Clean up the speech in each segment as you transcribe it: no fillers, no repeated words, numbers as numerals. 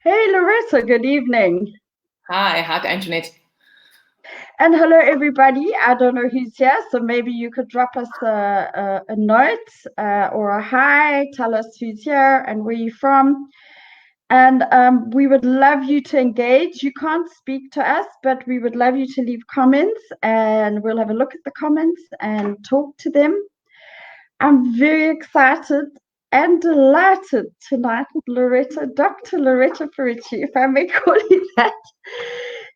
Hey Loretta, good evening. Hi, Antoinette. And hello everybody. I don't know who's here, so maybe you could drop us a note or a hi, tell us who's here and where you're from. And we would love you to engage. You can't speak to us, but we would love you to leave comments and we'll have a look at the comments and talk to them. I'm very excited and delighted tonight with Dr. Loretta Ferrucci, if I may call you that,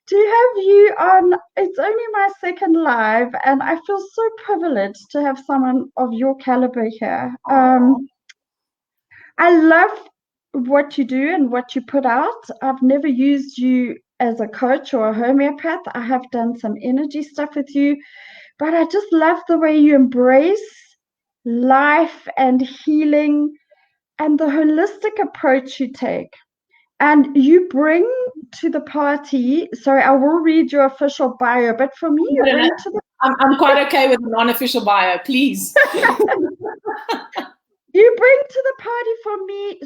to have you on. It's only my second live, and I feel so privileged to have someone of your caliber here. I love what you do and what you put out. I've never used you as a coach or a homeopath. I have done some energy stuff with you, but I just love the way you embrace life and healing and the holistic approach you take. And you bring to the party, sorry, I will read your official bio, but for me, you No, no, bring no. to the I'm quite okay with a non-official bio, please. you bring to the party for me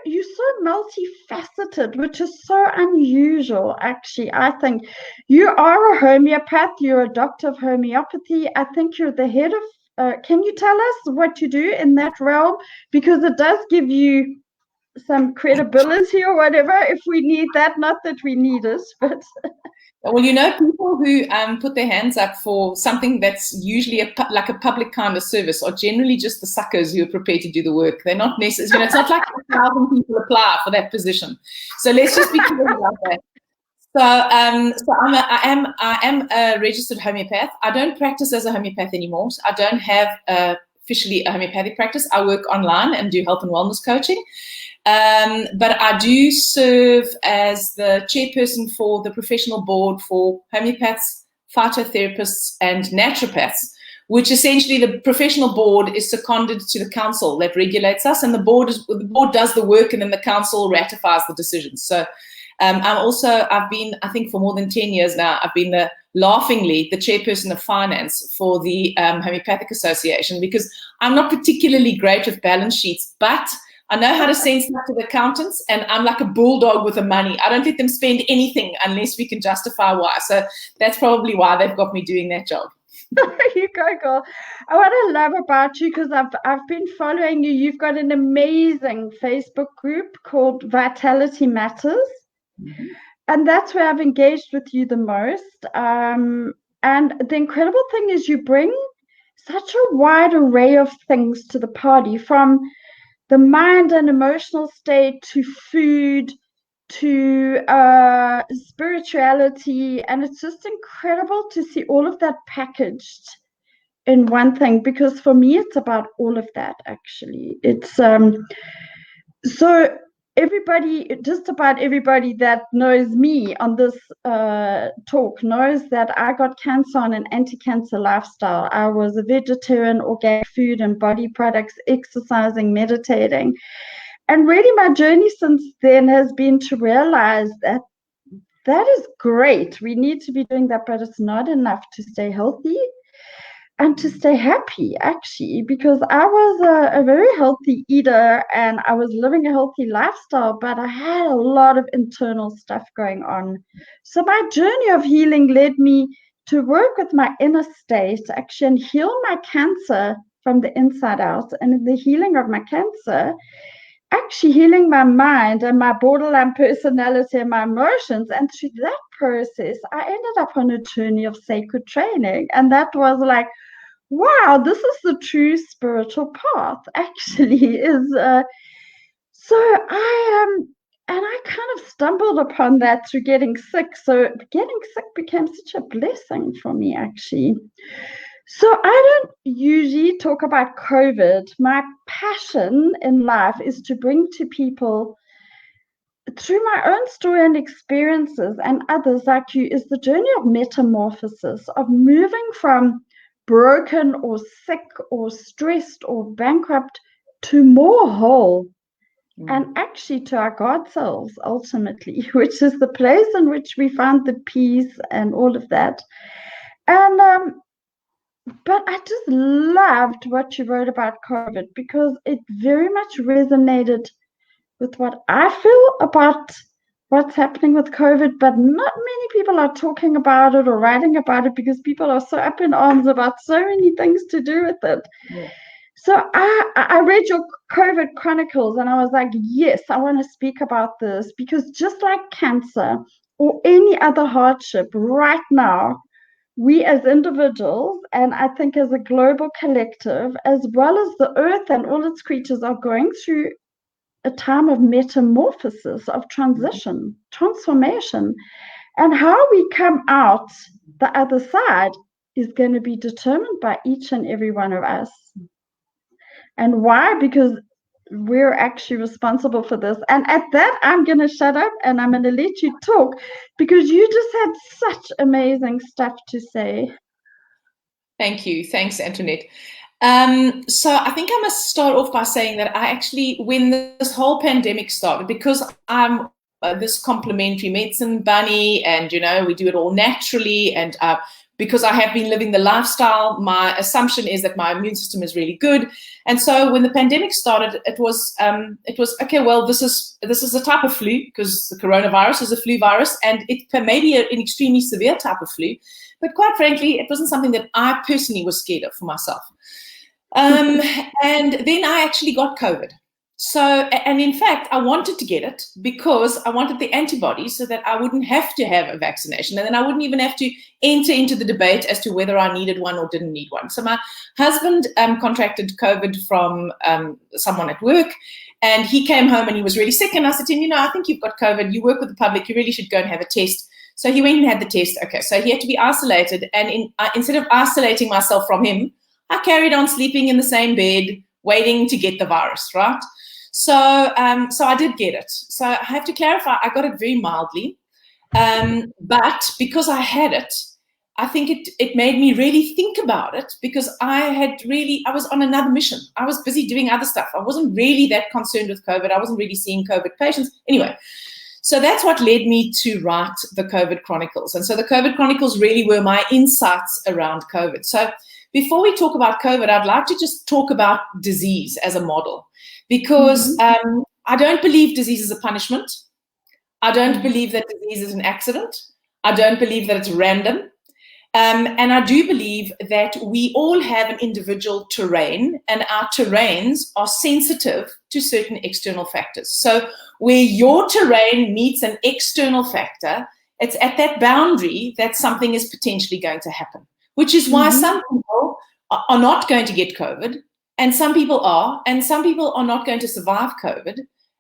you're so multifaceted, which is so unusual. Actually, I think you are a homeopath, you're a doctor of homeopathy. I think you're the head of can you tell us what you do in that realm, because it does give you some credibility or whatever if we need that, not that we need it, but Well, people who put their hands up for something that's usually like a public kind of service are generally just the suckers who are prepared to do the work. They're not necessarily, it's not like 1,000 people apply for that position. So let's just be clear about that. So I am a registered homeopath. I don't practice as a homeopath anymore. So I don't have officially a homeopathic practice. I work online and do health and wellness coaching. But I do serve as the chairperson for the professional board for homeopaths, phytotherapists, and naturopaths, which essentially the professional board is seconded to the council that regulates us, and the board does the work, and then the council ratifies the decisions. So I've been, I think for more than 10 years now, I've been laughingly the chairperson of finance for the Homeopathic Association, because I'm not particularly great with balance sheets, but I know how to send stuff to the accountants, and I'm like a bulldog with the money. I don't let them spend anything unless we can justify why. So that's probably why they've got me doing that job. you go, girl. What I love about you, because I've been following you, you've got an amazing Facebook group called Vitality Matters. Mm-hmm. And that's where I've engaged with you the most. And the incredible thing is you bring such a wide array of things to the party, from the mind and emotional state to food to spirituality. And it's just incredible to see all of that packaged in one thing, because for me, it's about all of that, actually. It's so everybody, just about everybody that knows me on this talk knows that I got cancer on an anti-cancer lifestyle. I was a vegetarian, organic food and body products, exercising, meditating. And really my journey since then has been to realize that that is great. We need to be doing that, but it's not enough to stay healthy and to stay happy, actually, because I was a very healthy eater and I was living a healthy lifestyle, but I had a lot of internal stuff going on. So my journey of healing led me to work with my inner state, actually, and heal my cancer from the inside out. And in the healing of my cancer, actually healing my mind and my borderline personality and my emotions. And through that process, I ended up on a journey of sacred training. And that was like, wow, this is the true spiritual path, actually, is so and I kind of stumbled upon that through getting sick. So getting sick became such a blessing for me, actually. So I don't usually talk about COVID. My passion in life is to bring to people, through my own story and experiences and others like you, is the journey of metamorphosis, of moving from broken or sick or stressed or bankrupt to more whole, and actually to our God selves ultimately, which is the place in which we find the peace and all of that. And but I just loved what you wrote about COVID, because it very much resonated with what I feel about what's happening with COVID, but not many people are talking about it or writing about it because people are so up in arms about so many things to do with it. Yeah. So I read your COVID Chronicles and I was like, yes, I want to speak about this because just like cancer or any other hardship right now, we as individuals, and I think as a global collective, as well as the earth and all its creatures, are going through a time of metamorphosis, of transition, transformation. And how we come out the other side is going to be determined by each and every one of us. And why? Because we're actually responsible for this. And at that, I'm going to shut up and I'm going to let you talk because you just had such amazing stuff to say. Thank you. Thanks, Antoinette. So I think I must start off by saying that I actually, when this whole pandemic started, because I'm this complementary medicine bunny and, we do it all naturally, and because I have been living the lifestyle, my assumption is that my immune system is really good. And so when the pandemic started, it was okay, well, this is a type of flu because the coronavirus is a flu virus, and it may be an extremely severe type of flu. But quite frankly, it wasn't something that I personally was scared of for myself. And then I actually got COVID. So, and in fact, I wanted to get it because I wanted the antibodies so that I wouldn't have to have a vaccination. And then I wouldn't even have to enter into the debate as to whether I needed one or didn't need one. So my husband contracted COVID from someone at work. And he came home and he was really sick. And I said to him, I think you've got COVID. You work with the public. You really should go and have a test. So he went and had the test. Okay, so he had to be isolated. And instead of isolating myself from him, I carried on sleeping in the same bed, waiting to get the virus, right? So I did get it. So I have to clarify, I got it very mildly. But because I had it, I think it made me really think about it because I was on another mission. I was busy doing other stuff. I wasn't really that concerned with COVID. I wasn't really seeing COVID patients. Anyway, so that's what led me to write the COVID Chronicles. And so the COVID Chronicles really were my insights around COVID. So before we talk about COVID, I'd like to just talk about disease as a model because I don't believe disease is a punishment. I don't believe that disease is an accident. I don't believe that it's random. And I do believe that we all have an individual terrain, and our terrains are sensitive to certain external factors. So where your terrain meets an external factor, it's at that boundary that something is potentially going to happen, which is why some people are not going to get COVID, and some people are not going to survive COVID.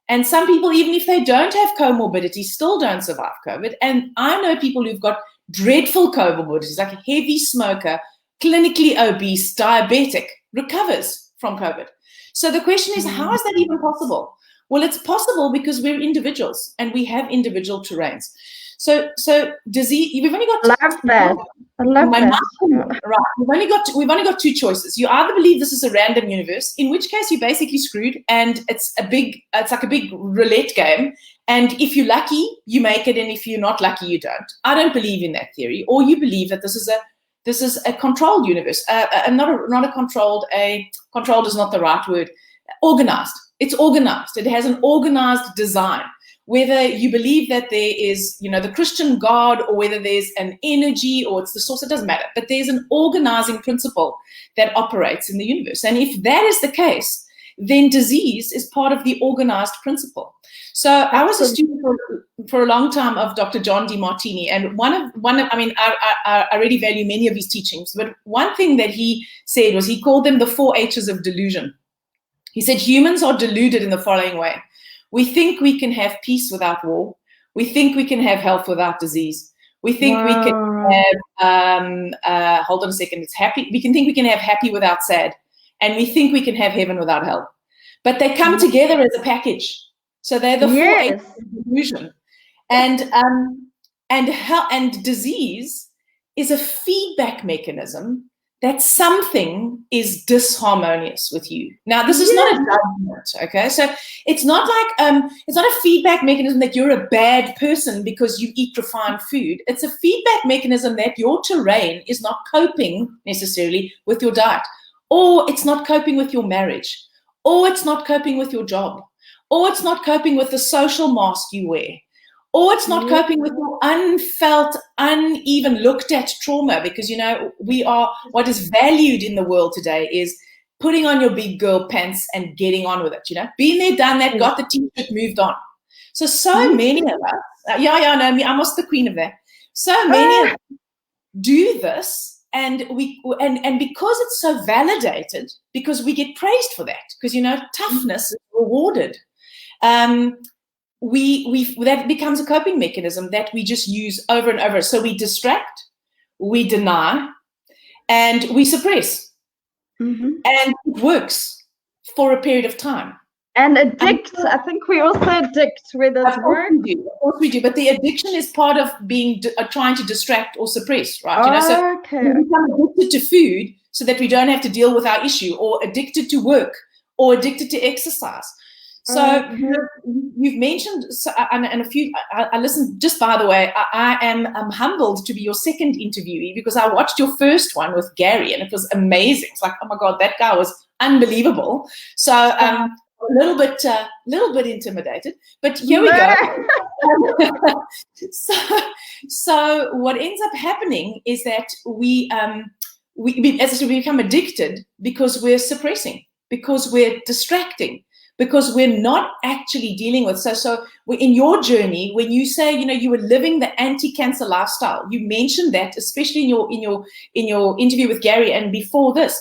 And some people, even if they don't have comorbidities, still don't survive COVID. And I know people who've got dreadful comorbidities, like a heavy smoker, clinically obese, diabetic, recovers from COVID. So the question is, how is that even possible? Well, it's possible because we're individuals and we have individual terrains. So disease, we've only got... I love that. Right. We've only got two choices. You either believe this is a random universe, in which case you're basically screwed, and it's like a big roulette game. And if you're lucky, you make it, and if you're not lucky, you don't. I don't believe in that theory. Or you believe that this is a controlled universe, not a controlled. Controlled is not the right word. Organized. It's organized. It has an organized design. Whether you believe that there is, the Christian God, or whether there's an energy or it's the source, it doesn't matter. But there's an organizing principle that operates in the universe. And if that is the case, then disease is part of the organized principle. So I was a student for a long time of Dr. John DeMartini, and I really value many of his teachings. But one thing that he said was he called them the 4 H's of delusion. He said humans are deluded in the following way. We think we can have peace without war. We think we can have health without disease. We think we can have, hold on a second, it's happy. We can think we can have happy without sad. And we think we can have heaven without hell. But they come together as a package. So they're the 4 H's of delusion. And disease is a feedback mechanism that something is disharmonious with you. Now, this is not a judgment, okay? So it's not like, it's not a feedback mechanism that you're a bad person because you eat refined food. It's a feedback mechanism that your terrain is not coping necessarily with your diet, or it's not coping with your marriage, or it's not coping with your job, or it's not coping with the social mask you wear, or it's not coping with your unfelt, uneven looked at trauma, because, we are, what is valued in the world today is putting on your big girl pants and getting on with it, Been there, done that, got the t-shirt, moved on. So many of us, I'm also the queen of that. So many of us do this, and because it's so validated, because we get praised for that, because, toughness is rewarded. That becomes a coping mechanism that we just use over and over. So we distract, we deny, and we suppress. And it works for a period of time. And addict. I think we also addict with this word. Of course we do. But the addiction is part of being trying to distract or suppress, right? So we become addicted to food so that we don't have to deal with our issue, or addicted to work, or addicted to exercise. So you've mentioned, and a few, I listened, just by the way, I'm humbled to be your second interviewee, because I watched your first one with Gary and it was amazing. It's like, oh my God, that guy was unbelievable. So a little bit intimidated, but here we go. So what ends up happening is that we as I said, we become addicted because we're suppressing, because we're distracting, because we're not actually dealing with. So in your journey, when you say, you were living the anti-cancer lifestyle, you mentioned that, especially in your interview with Gary and before this.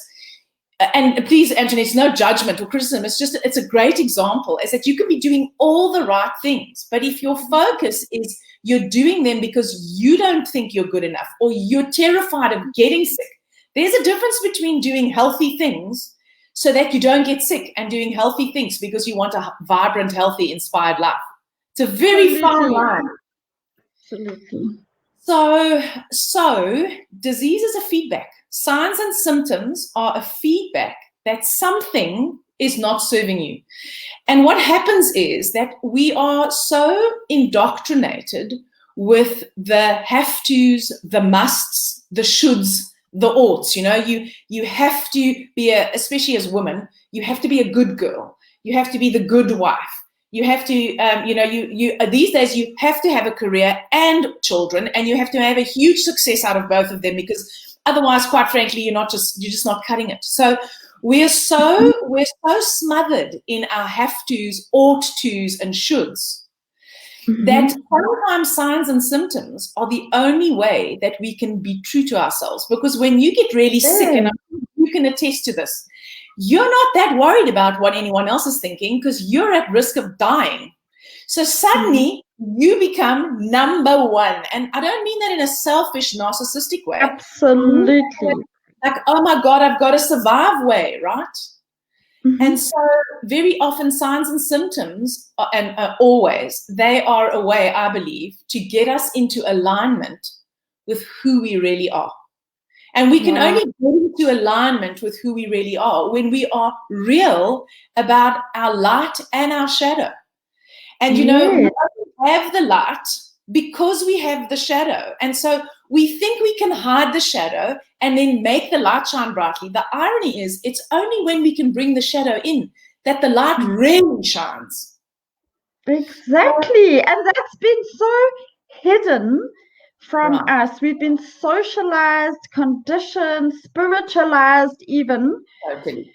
And please, Anthony, it's no judgment or criticism. It's a great example, is that you can be doing all the right things, but if your focus is you're doing them because you don't think you're good enough, or you're terrified of getting sick. There's a difference between doing healthy things so that you don't get sick, and doing healthy things because you want a vibrant, healthy, inspired life. It's a very fine line. Absolutely. So disease is a feedback. Signs and symptoms are a feedback that something is not serving you. And what happens is that we are so indoctrinated with the have-tos, the musts, the shoulds, the oughts. You have to be especially as women, you have to be a good girl. You have to be the good wife. You have to, these days you have to have a career and children, and you have to have a huge success out of both of them, because otherwise, quite frankly, you're just not cutting it. So we're so smothered in our have-tos, ought-tos, and shoulds that sometimes signs and symptoms are the only way that we can be true to ourselves. Because when you get really sick, and you can attest to this, you're not that worried about what anyone else is thinking, because you're at risk of dying. So suddenly you become number one. And I don't mean that in a selfish, narcissistic way. Absolutely. Like, oh my God, I've got to survive way, right? And so very often signs and symptoms, always, they are a way, I believe, to get us into alignment with who we really are. And we can only get into alignment with who we really are when we are real about our light and our shadow. And, we don't have the light because we have the shadow. And so we think we can hide the shadow and then make the light shine brightly. The irony is, it's only when we can bring the shadow in that the light really shines. Exactly. And that's been so hidden from us. We've been socialized, conditioned, spiritualized even. Totally.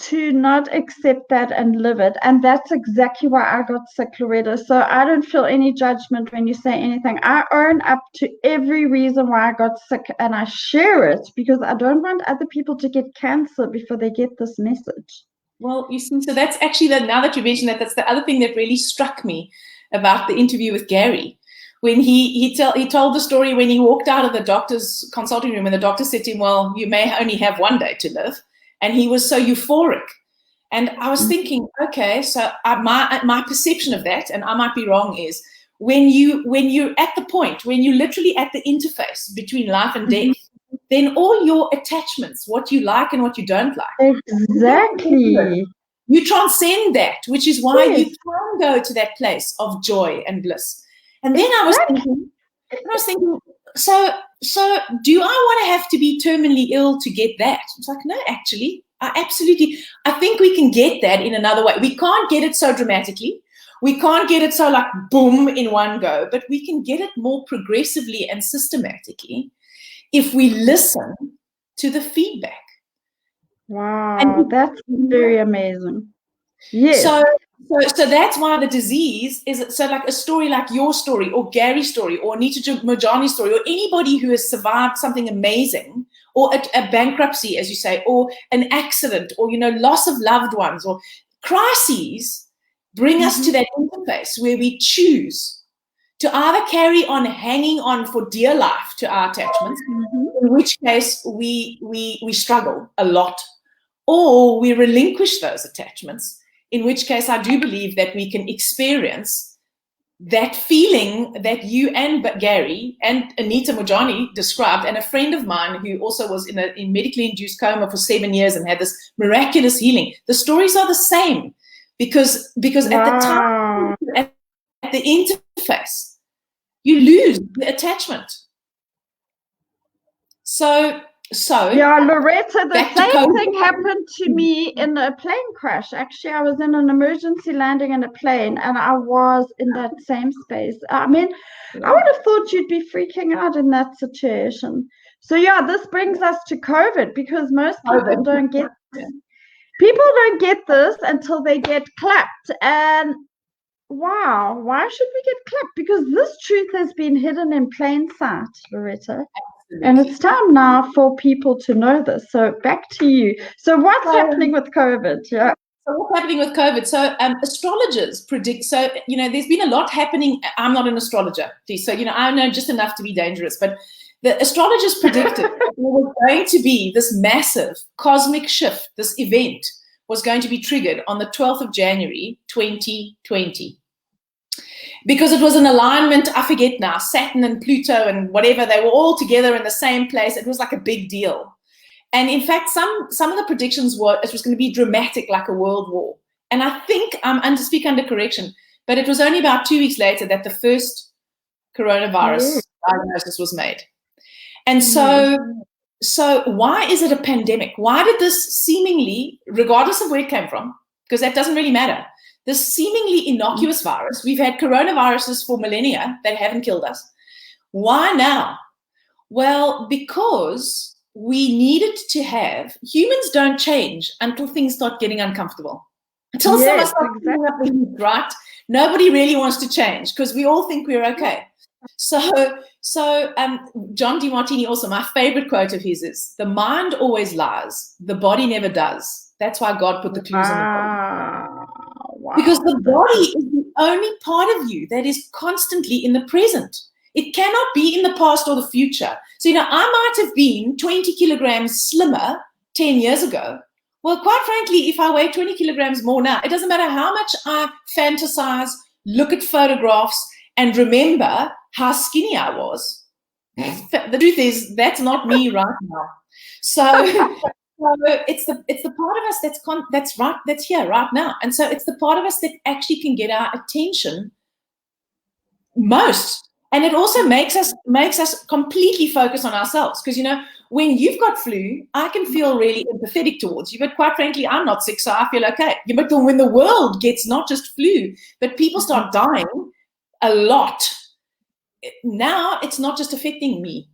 To not accept that and live it. And that's exactly why I got sick, Loretta. So I don't feel any judgment when you say anything. I own up to every reason why I got sick, and I share it because I don't want other people to get cancer before they get this message. Well, you see, so that's actually, now that you mentioned that, that's the other thing that really struck me about the interview with Gary. When he told the story when he walked out of the doctor's consulting room, and the doctor said to him, well, you may only have one day to live. And he was so euphoric. And I was thinking, okay, so my perception of that, and I might be wrong, is when you're at the point, when you're literally at the interface between life and death, then all your attachments, what you like and what you don't like. Exactly. You transcend that, which is why you can go to that place of joy and bliss. And then I was thinking, so do I want to have to be terminally ill to get that? It's like, no, actually, I think we can get that in another way. We can't get it so dramatically. We can't get it so like boom in one go, but we can get it more progressively and systematically if we listen to the feedback. Wow, that's very amazing. Yes. So that's why the disease is so like a story like your story or Gary's story or Anita Mojani's story or anybody who has survived something amazing or a bankruptcy, as you say, or an accident or, loss of loved ones or crises bring us to that interface where we choose to either carry on hanging on for dear life to our attachments, in which case we struggle a lot, or we relinquish those attachments, in which case I do believe that we can experience that feeling that you and Gary and Anita Mojani described, and a friend of mine who also was in a medically induced coma for 7 years and had this miraculous healing. The stories are the same because at the time, at the interface, you lose the attachment. So yeah, Loretta, the same thing happened to me in a plane crash. Actually, I was in an emergency landing in a plane and I was in that same space. I mean, I would have thought you'd be freaking out in that situation. So yeah, this brings us to COVID because most people don't get this until they get clapped. And wow, why should we get clapped? Because this truth has been hidden in plain sight, Loretta. And it's time now for people to know this. So back to you. So what's happening with COVID? Yeah. So what's happening with COVID? So astrologers predict. So, there's been a lot happening. I'm not an astrologer. So, I know just enough to be dangerous. But the astrologers predicted that there was going to be this massive cosmic shift. This event was going to be triggered on the 12th of January, 2020. Because it was an alignment, I forget now, Saturn and Pluto and whatever, they were all together in the same place. It was like a big deal. And in fact, some of the predictions were it was going to be dramatic, like a world war. And I think, speak under correction, but it was only about 2 weeks later that the first coronavirus diagnosis was made. And so why is it a pandemic? Why did this seemingly, regardless of where it came from, because that doesn't really matter, this seemingly innocuous virus, we've had coronaviruses for millennia that haven't killed us. Why now? Well, because we needed to have, humans don't change until things start getting uncomfortable. Until someone starts picking up the heat, right? Nobody really wants to change because we all think we're okay. So John DeMartini, also my favorite quote of his is, the mind always lies, the body never does. That's why God put the clues in the body. Wow. Because the body is the only part of you that is constantly in the present. It cannot be in the past or the future. So, I might have been 20 kilograms slimmer 10 years ago. Well, quite frankly, if I weigh 20 kilograms more now, it doesn't matter how much I fantasize, look at photographs, and remember how skinny I was. The truth is, that's not me right now. So it's the part of us that's here right now, and so it's the part of us that actually can get our attention most, and it also makes us completely focus on ourselves. Because when you've got flu, I can feel really empathetic towards you, but quite frankly, I'm not sick, so I feel okay. But when the world gets not just flu, but people start dying a lot, now it's not just affecting me.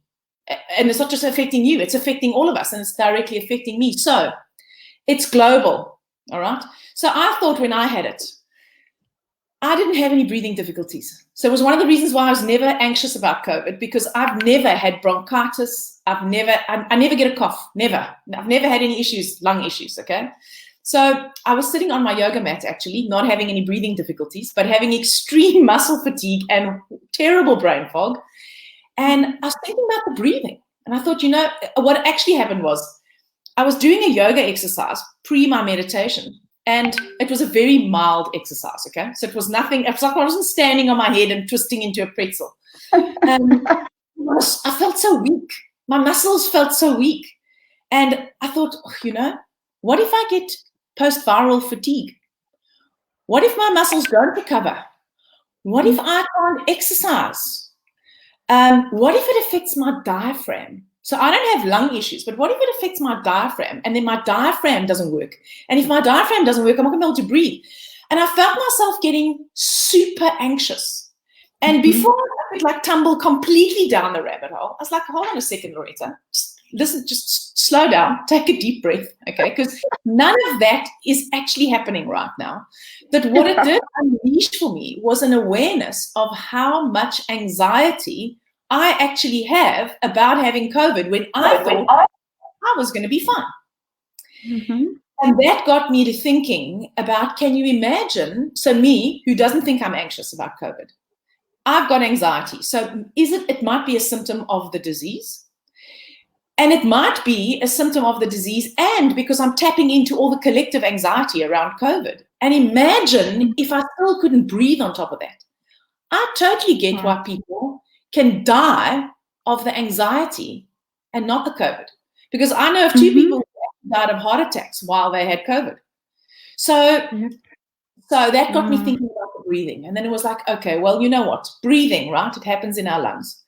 And it's not just affecting you, it's affecting all of us, and it's directly affecting me. So it's global, all right? So I thought when I had it, I didn't have any breathing difficulties. So it was one of the reasons why I was never anxious about COVID, because I've never had bronchitis. I never get a cough, never. I've never had any issues, lung issues, okay? So I was sitting on my yoga mat, actually, not having any breathing difficulties, but having extreme muscle fatigue and terrible brain fog. And I was thinking about the breathing, and I thought, what actually happened was I was doing a yoga exercise pre my meditation, and it was a very mild exercise, okay? So it was nothing, it's like I wasn't standing on my head and twisting into a pretzel. And I felt so weak. My muscles felt so weak. And I thought, what if I get post-viral fatigue? What if my muscles don't recover? What if I can't exercise? What if it affects my diaphragm? So I don't have lung issues, but what if it affects my diaphragm and then my diaphragm doesn't work? And if my diaphragm doesn't work, I'm not going to be able to breathe. And I felt myself getting super anxious. And before I could like tumble completely down the rabbit hole, I was like, hold on a second, Loretta. Listen, just slow down, take a deep breath, okay? Because none of that is actually happening right now. But what it did unleash for me was an awareness of how much anxiety I actually have about having COVID when I thought I was going to be fine. And that got me to thinking about, can you imagine, so me, who doesn't think I'm anxious about COVID, I've got anxiety. So it might be a symptom of the disease, and it might be a symptom of the disease, and because I'm tapping into all the collective anxiety around COVID. And imagine if I still couldn't breathe on top of that. I totally get why people can die of the anxiety and not the COVID. Because I know of 2 people who died of heart attacks while they had COVID. So that got me thinking about the breathing. And then it was like, okay, well, you know what? Breathing, right? It happens in our lungs.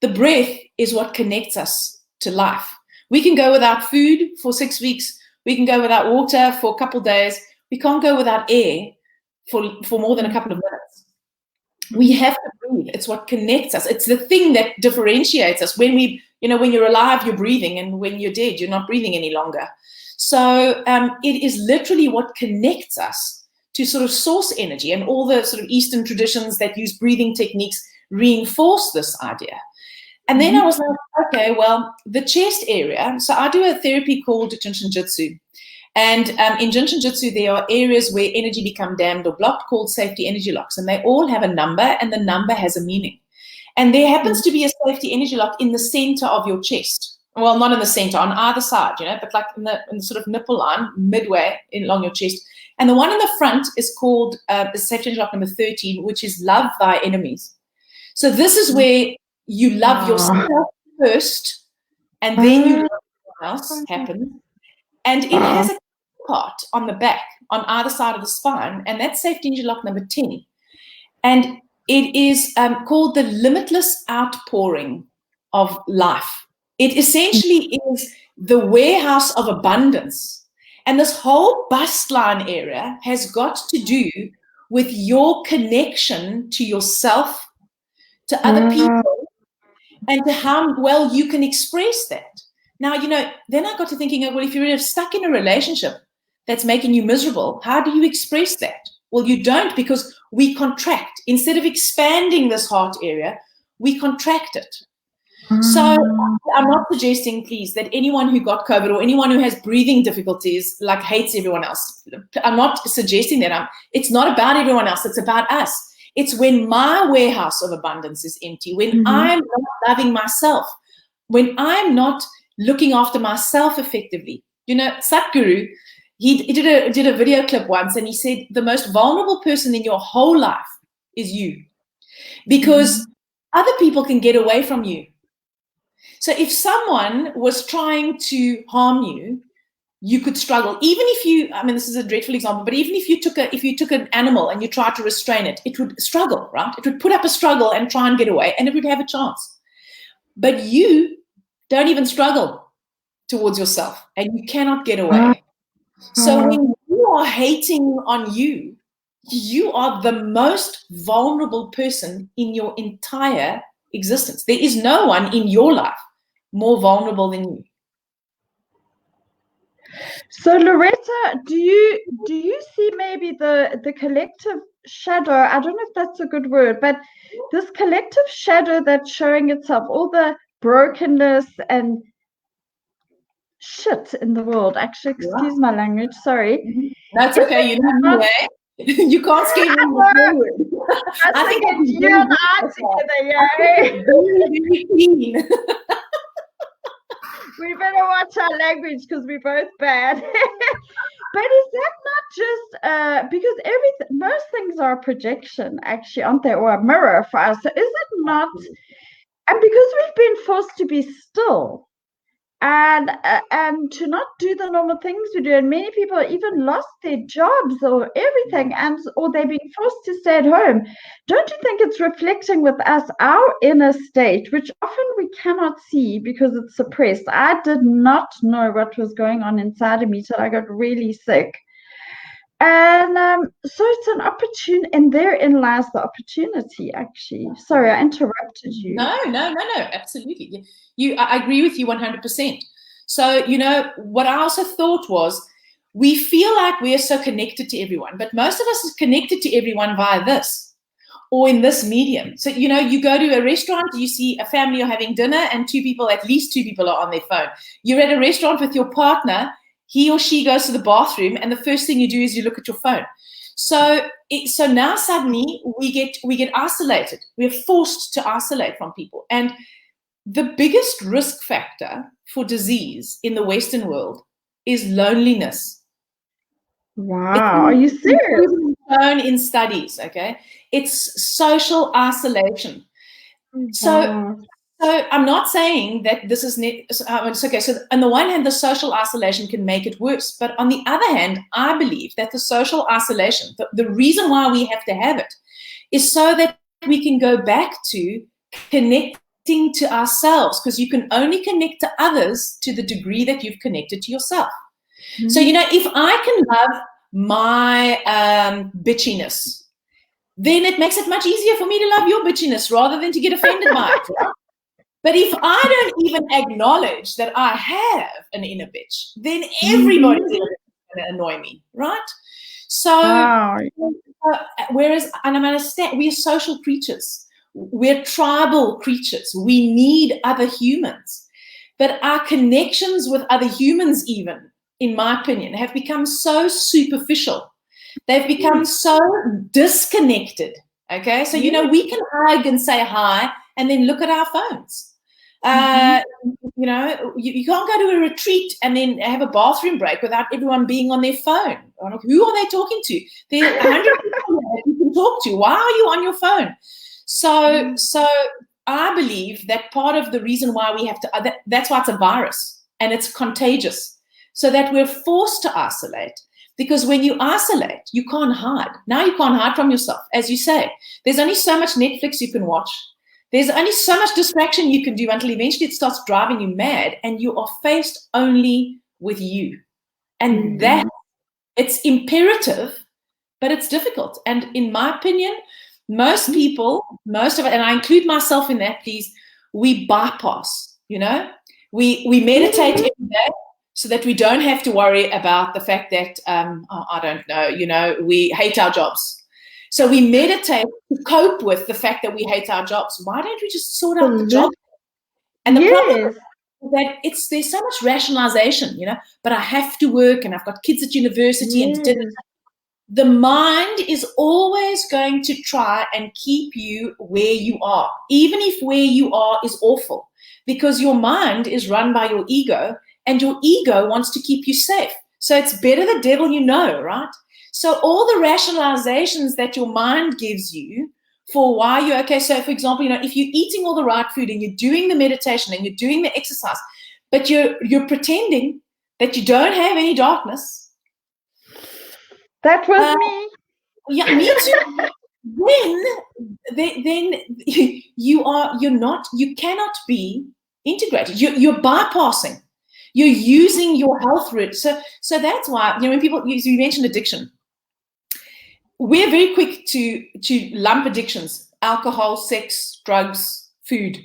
The breath is what connects us to life. We can go without food for 6 weeks. We can go without water for a couple of days. We can't go without air for more than a couple of minutes. We have to breathe. It's what connects us. It's the thing that differentiates us. When when you're alive, you're breathing, and when you're dead, you're not breathing any longer. So it is literally what connects us to sort of source energy, and all the sort of Eastern traditions that use breathing techniques reinforce this idea. And then I was like, okay, well, the chest area. So I do a therapy called Jinshin Jitsu. And in Jinshin Jitsu, there are areas where energy become dammed or blocked called safety energy locks. And they all have a number, and the number has a meaning. And there happens to be a safety energy lock in the center of your chest. Well, not in the center, on either side, but like in the sort of nipple line, midway along your chest. And the one in the front is called the safety energy lock number 13, which is love thy enemies. So this is where you love yourself first, and then you love everyone else happens. And it has a part on the back, on either side of the spine, and that's safety energy lock number 10. And it is called the limitless outpouring of life. It essentially is the warehouse of abundance. And this whole bust line area has got to do with your connection to yourself, to other people, and to how well you can express that. Now, then I got to thinking, well, if you're stuck in a relationship that's making you miserable, how do you express that? Well, you don't, because we contract. Instead of expanding this heart area, we contract it. So I'm not suggesting, please, that anyone who got COVID or anyone who has breathing difficulties like hates everyone else. I'm not suggesting that. It's not about everyone else. It's about us. It's when my warehouse of abundance is empty, when I'm not loving myself, when I'm not looking after myself effectively. Satguru, he did a video clip once, and he said the most vulnerable person in your whole life is you, because other people can get away from you. So if someone was trying to harm you, you could struggle. Even if you, this is a dreadful example, but even if you took an animal and you tried to restrain it, it would struggle, right? It would put up a struggle and try and get away, and it would have a chance. But you don't even struggle towards yourself, and you cannot get away. So when you are hating on you, you are the most vulnerable person in your entire existence. There is no one in your life more vulnerable than you. So Loretta, do you see maybe the collective shadow? I don't know if that's a good word, but this collective shadow that's showing itself, all the brokenness and shit in the world. Actually, excuse my language. Sorry. That's okay. You know me, eh? You can't scare me. I think it's you and I together, yeah. Very clean. We better watch our language because we're both bad. But is that not just because most things are a projection, actually, aren't they, or a mirror for us? So is it not? And because we've been forced to be still, and to not do the normal things we do. And many people even lost their jobs or everything, or they're being forced to stay at home. Don't you think it's reflecting with us our inner state, which often we cannot see because it's suppressed? I did not know what was going on inside of me till I got really sick. And so it's an opportunity, and therein lies the opportunity, actually. Sorry, I interrupted you. No, absolutely. I agree with you 100%. So, what I also thought was, we feel like we are so connected to everyone, but most of us is connected to everyone via this or in this medium. So, you go to a restaurant, you see a family are having dinner, and at least two people are on their phone. You're at a restaurant with your partner, he or she goes to the bathroom, and the first thing you do is you look at your phone. So now suddenly we get isolated. We're forced to isolate from people. And the biggest risk factor for disease in the Western world is loneliness. Wow, are you serious? It's shown in studies, okay? It's social isolation. So I'm not saying that this is it's okay. So on the one hand, the social isolation can make it worse. But on the other hand, I believe that the social isolation, the reason why we have to have it is so that we can go back to connecting to ourselves, because you can only connect to others to the degree that you've connected to yourself. Mm-hmm. So, if I can love my bitchiness, then it makes it much easier for me to love your bitchiness rather than to get offended by it. Right? But if I don't even acknowledge that I have an inner bitch, then everybody's going to annoy me, right? So, whereas, and I'm understand, we are social creatures. We're tribal creatures. We need other humans. But our connections with other humans, even, in my opinion, have become so superficial. They've become so disconnected, okay? So, we can hug and say hi and then look at our phones. You can't go to a retreat and then have a bathroom break without everyone being on their phone. Who are they talking to? There are 100 people that you can talk to. Why are you on your phone? So I believe that part of the reason why we have to, that's why it's a virus and it's contagious, so that we're forced to isolate. Because when you isolate, you can't hide. Now you can't hide from yourself. As you say, there's only so much Netflix you can watch. There's only so much distraction you can do until eventually it starts driving you mad and you are faced only with you. And that, it's imperative, but it's difficult. And in my opinion, most people, most of it, and I include myself in that, please, we bypass, we meditate every day so that we don't have to worry about the fact that, I don't know, we hate our jobs. So we meditate to cope with the fact that we hate our jobs. Why don't we just sort out the job? And the problem is that there's so much rationalization, but I have to work and I've got kids at university and the mind is always going to try and keep you where you are, even if where you are is awful, because your mind is run by your ego and your ego wants to keep you safe. So it's better the devil you know, right? So all the rationalizations that your mind gives you for why you're okay. So for example, if you're eating all the right food and you're doing the meditation and you're doing the exercise, but you're pretending that you don't have any darkness. That was me. Yeah, me too. then you cannot be integrated. You're bypassing. You're using your health route. So that's why, when you mentioned addiction, we're very quick to lump addictions: alcohol, sex, drugs, food.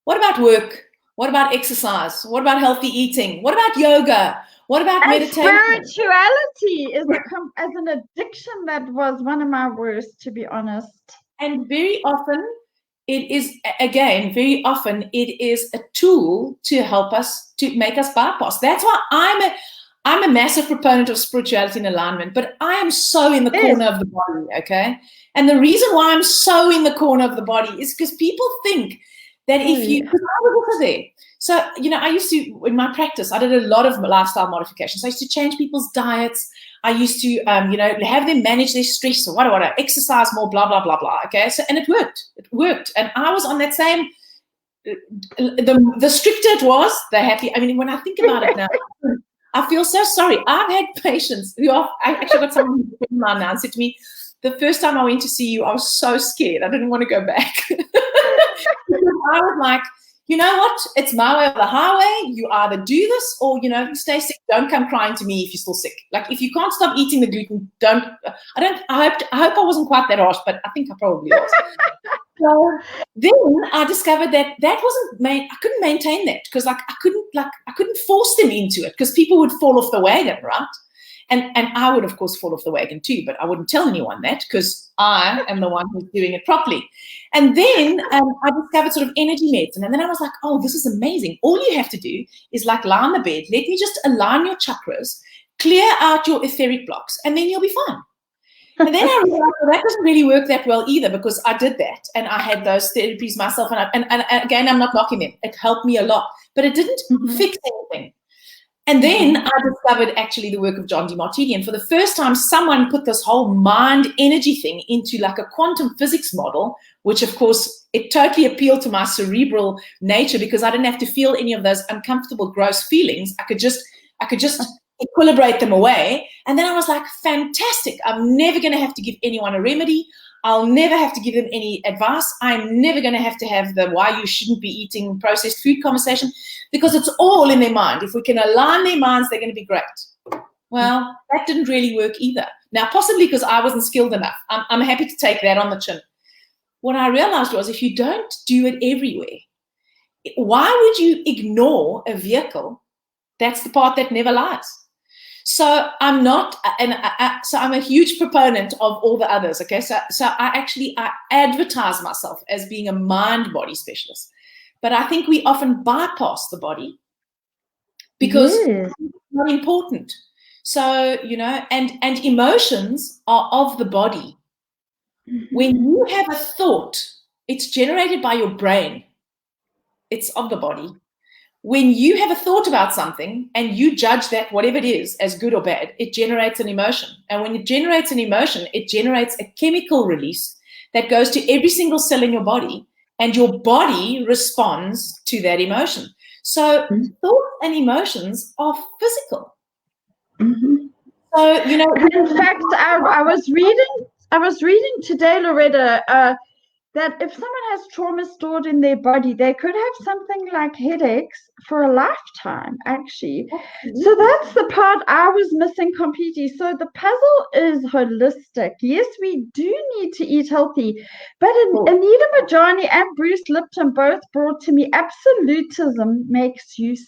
What about work? What about exercise? What about healthy eating? What about yoga? What about meditation? Spirituality is as an addiction. That was one of my worst, to be honest. And very often it is a tool to help us, to make us bypass. That's why I'm a massive proponent of spirituality and alignment, but I am so in the corner of the body, okay? And the reason why I'm so in the corner of the body is because people think that because I was also there. So, I used to, in my practice, I did a lot of lifestyle modifications. I used to change people's diets. I used to, have them manage their stress or whatever, exercise more, blah, blah, blah, blah. Okay. So, and it worked. And I was on that same the stricter it was, the happier. I mean, when I think about it now, I feel so sorry. I've had patients I actually got someone who's in my now and said to me, the first time I went to see you, I was so scared. I didn't want to go back. I was like, you know what? It's my way or the highway. You either do this or, stay sick. Don't come crying to me if you're still sick. Like, if you can't stop eating the gluten, I hope I wasn't quite that harsh, but I think I probably was. So then I discovered that wasn't I couldn't maintain that, because I couldn't force them into it, because people would fall off the wagon, right? And I would, of course, fall off the wagon too, but I wouldn't tell anyone that, because I am the one who's doing it properly. And then I discovered sort of energy medicine. And then I was like, oh, this is amazing. All you have to do is lie on the bed. Let me just align your chakras, clear out your etheric blocks, and then you'll be fine. And then I realized that doesn't really work that well either, because I did that and I had those therapies myself. And again, I'm not knocking them. It helped me a lot, but it didn't fix anything. And then I discovered actually the work of John DeMartini. And for the first time, someone put this whole mind energy thing into like a quantum physics model, which of course, it totally appealed to my cerebral nature, because I didn't have to feel any of those uncomfortable, gross feelings. I could just equilibrate them away. And then I was like, fantastic. I'm never going to have to give anyone a remedy. I'll never have to give them any advice. I'm never going to have the why you shouldn't be eating processed food conversation, because it's all in their mind. If we can align their minds, they're going to be great. Well, that didn't really work either. Now, possibly because I wasn't skilled enough. I'm happy to take that on the chin. What I realized was, if you don't do it everywhere, why would you ignore a vehicle? That's the part that never lies. So I'm not, so I'm a huge proponent of all the others. Okay, so I advertise myself as being a mind-body specialist, but I think we often bypass the body because it's not important. So and emotions are of the body. When you have a thought, it's generated by your brain. It's of the body. When you have a thought about something and you judge that, whatever it is, as good or bad, it generates an emotion. And when it generates an emotion, it generates a chemical release that goes to every single cell in your body, and your body responds to that emotion. So thoughts and emotions are physical. So, in fact, I was reading today, Loretta, that if someone has trauma stored in their body, they could have something like headaches for a lifetime, actually. So that's the part I was missing completely. So the puzzle is holistic. Yes, we do need to eat healthy, but Anita Majani and Bruce Lipton both brought to me, absolutism makes you sick.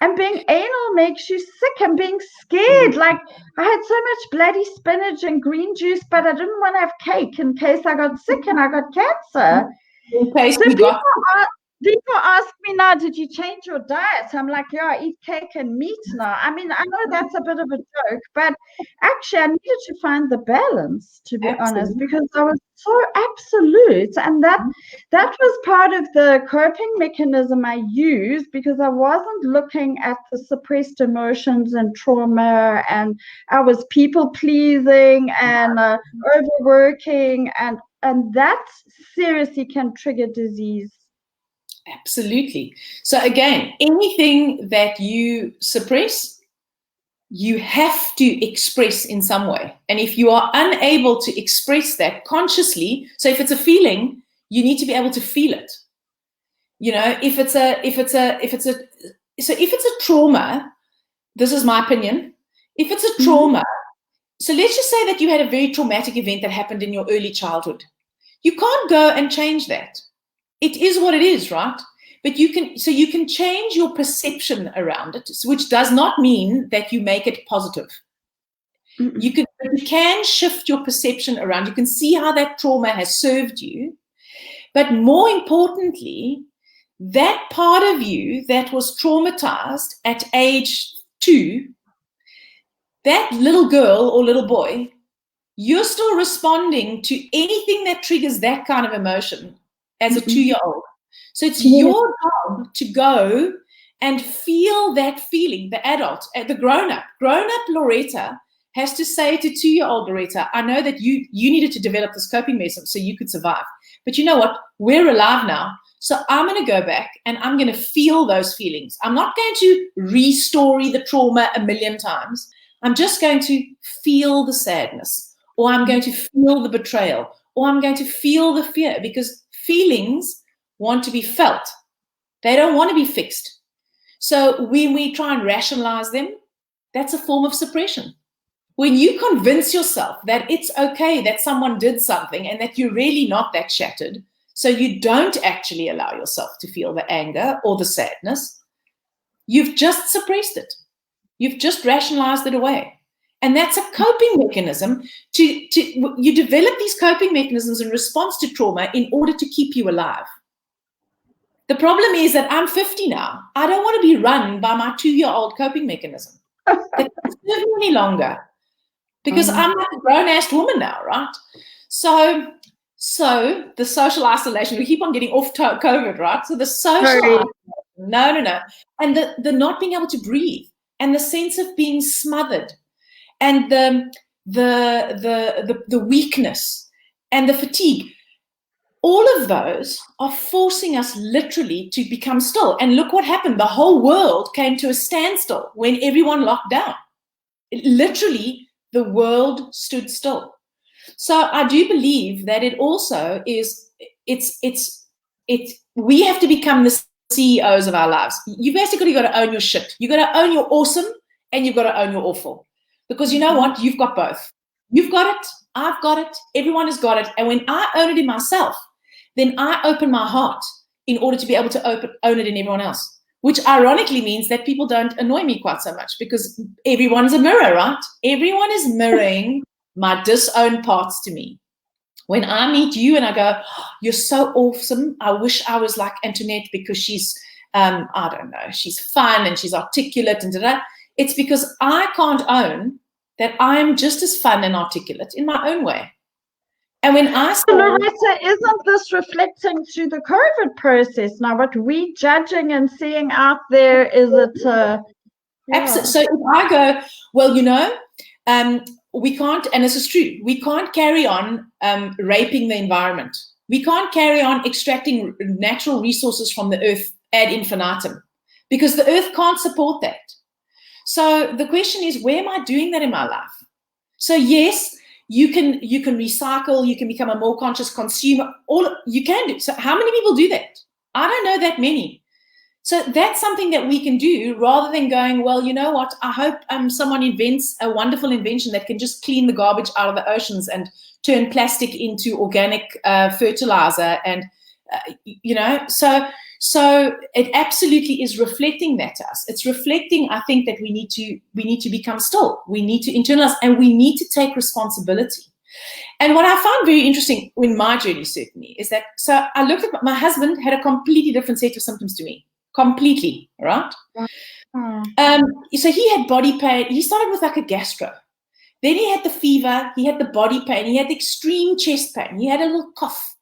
And being anal makes you sick, and being scared. Like, I had so much bloody spinach and green juice, but I didn't want to have cake in case I got sick and I got cancer. In case people ask me now, did you change your diet? I'm like, yeah, I eat cake and meat now. I mean, I know that's a bit of a joke, but actually I needed to find the balance, to be honest, because I was so absolute. And that was part of the coping mechanism I used, because I wasn't looking at the suppressed emotions and trauma, and I was people pleasing and overworking, and that seriously can trigger disease. Absolutely. So again, anything that you suppress, you have to express in some way. And if you are unable to express that consciously, so if it's a feeling, you need to be able to feel it. If it's a trauma, this is my opinion. If it's a trauma, so let's just say that you had a very traumatic event that happened in your early childhood. You can't go and change that. It is what it is, right? But you can change your perception around it, which does not mean that you make it positive. You can shift your perception around. You can see how that trauma has served you. But more importantly, that part of you that was traumatized at age 2, that little girl or little boy, you're still responding to anything that triggers that kind of emotion as a 2-year-old. So it's your job to go and feel that feeling, the adult, the grown-up. Grown-up Loretta has to say to 2-year-old Loretta, I know that you needed to develop this coping mechanism so you could survive. But you know what? We're alive now. So I'm going to go back and I'm going to feel those feelings. I'm not going to re-story the trauma a million times. I'm just going to feel the sadness, or I'm going to feel the betrayal, or I'm going to feel the fear, because feelings want to be felt. They don't want to be fixed. So when we try and rationalize them, that's a form of suppression. When you convince yourself that it's okay that someone did something and that you're really not that shattered, so you don't actually allow yourself to feel the anger or the sadness, you've just suppressed it. You've just rationalized it away. And that's a coping mechanism. You develop these coping mechanisms in response to trauma in order to keep you alive. The problem is that I'm 50 now. I don't want to be run by my 2-year-old coping mechanism. That doesn't serve me any longer, because I'm like a grown-ass woman now, right? So the social isolation, we keep on getting off COVID, right? So the social isolation, no. And the not being able to breathe, and the sense of being smothered, and the weakness and the fatigue. All of those are forcing us literally to become still. And look what happened. The whole world came to a standstill when everyone locked down. Literally, the world stood still. So I do believe that it also is, we have to become the CEOs of our lives. You basically got to own your shit. You got to own your awesome, and you've got to own your awful. Because you know what? You've got both. You've got it. I've got it. Everyone has got it. And when I own it in myself, then I open my heart in order to be able to own it in everyone else, which ironically means that people don't annoy me quite so much, because everyone's a mirror, right? Everyone is mirroring my disowned parts to me. When I meet you and I go, oh, you're so awesome. I wish I was like Antoinette, because she's, I don't know, she's fun and she's articulate and da-da. It's because I can't own that I'm just as fun and articulate in my own way. And when I say, Loretta, isn't this reflecting to the COVID process now? What we judging and seeing out there, is it? Absolutely. So if I go, well, we can't, and this is true, we can't carry on raping the environment. We can't carry on extracting natural resources from the earth ad infinitum, because the earth can't support that. So the question is, where am I doing that in my life? So yes, you can recycle, you can become a more conscious consumer. All you can do. So how many people do that? I don't know that many. So that's something that we can do, rather than going, well, you know what? I hope someone invents a wonderful invention that can just clean the garbage out of the oceans and turn plastic into organic fertilizer, and So it absolutely is reflecting that to us. It's reflecting, I think, that we need to become still. We need to internalize, and we need to take responsibility. And what I found very interesting in my journey, certainly, is that, so I looked at my husband had a completely different set of symptoms to me. Completely, right? So he had body pain. He started with like a gastro. Then he had the fever. He had the body pain. He had the extreme chest pain. He had a little cough.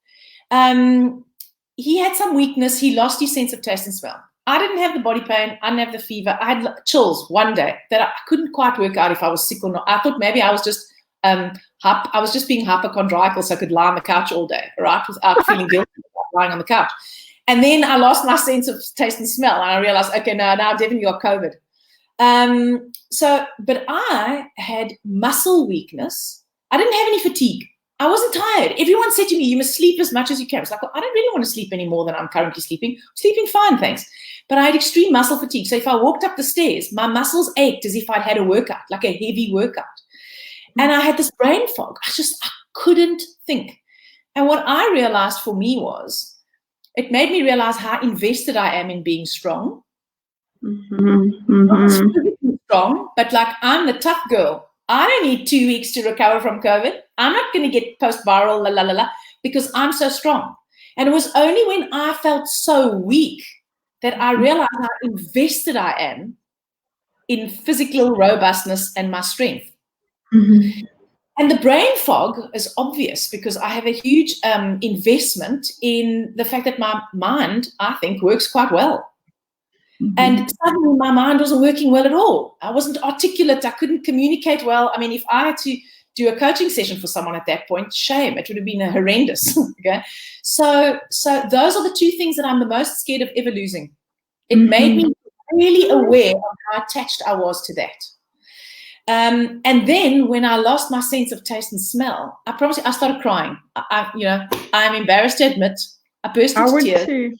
He had some weakness. He lost his sense of taste and smell. I didn't have the body pain. I didn't have the fever. I had chills one day that I couldn't quite work out if I was sick or not. I thought maybe I was just being hypochondriacal, so I could lie on the couch all day, right, without feeling guilty about lying on the couch. And then I lost my sense of taste and smell, and I realized, okay, now I definitely got COVID. But I had muscle weakness. I didn't have any fatigue. I wasn't tired. Everyone said to me, you must sleep as much as you can. It's like, well, I don't really want to sleep any more than I'm currently sleeping. I'm sleeping fine, thanks. But I had extreme muscle fatigue. So if I walked up the stairs, my muscles ached as if I'd had a workout, like a heavy workout. And I had this brain fog. I couldn't think. And what I realized for me was, it made me realize how invested I am in being strong. Not physically strong, but like, I'm the tough girl. I don't need 2 weeks to recover from COVID. I'm not going to get post-viral, because I'm so strong. And it was only when I felt so weak that I realized how invested I am in physical robustness and my strength. And the brain fog is obvious, because I have a huge investment in the fact that my mind, I think, works quite well. And suddenly my mind wasn't working well at all. I wasn't articulate. I couldn't communicate well. I mean, if I had to do a coaching session for someone at that point. Shame. It would have been horrendous. Okay. So those are the two things that I'm the most scared of ever losing. It made me really aware of how attached I was to that. And then when I lost my sense of taste and smell, I promise you, I started crying. I'm embarrassed to admit, I burst into tears. Too.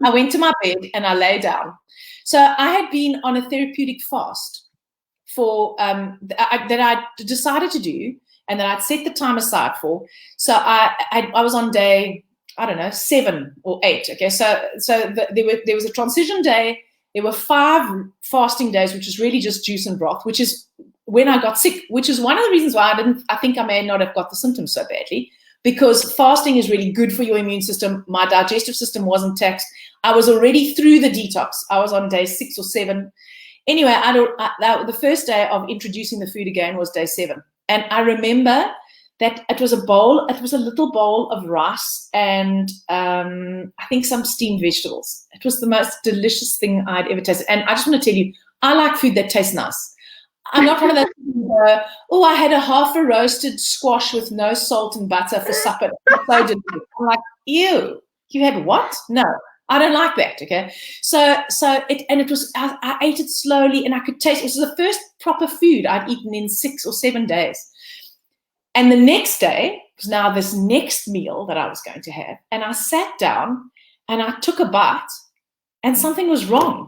I went to my bed and I lay down. So I had been on a therapeutic fast for that I decided to do, and that I'd set the time aside for. So I was on day, I don't know, 7 or 8. Okay, so there was a transition day. There were 5 fasting days, which is really just juice and broth, which is when I got sick, which is one of the reasons why I think I may not have got the symptoms so badly, because fasting is really good for your immune system. My digestive system wasn't taxed. I was already through the detox. I was on day 6 or 7. Anyway, the first day of introducing the food again was day 7. And I remember that it was a little bowl of rice and I think some steamed vegetables. It was the most delicious thing I'd ever tasted. And I just want to tell you, I like food that tastes nice. I'm not one of those people who, I had a half a roasted squash with no salt and butter for supper. So delicious. I'm like, ew, you had what? No, I don't like that, okay? I ate it slowly and I could taste, it was the first proper food I'd eaten in 6 or 7 days. And the next day was now this next meal that I was going to have. And I sat down and I took a bite and something was wrong.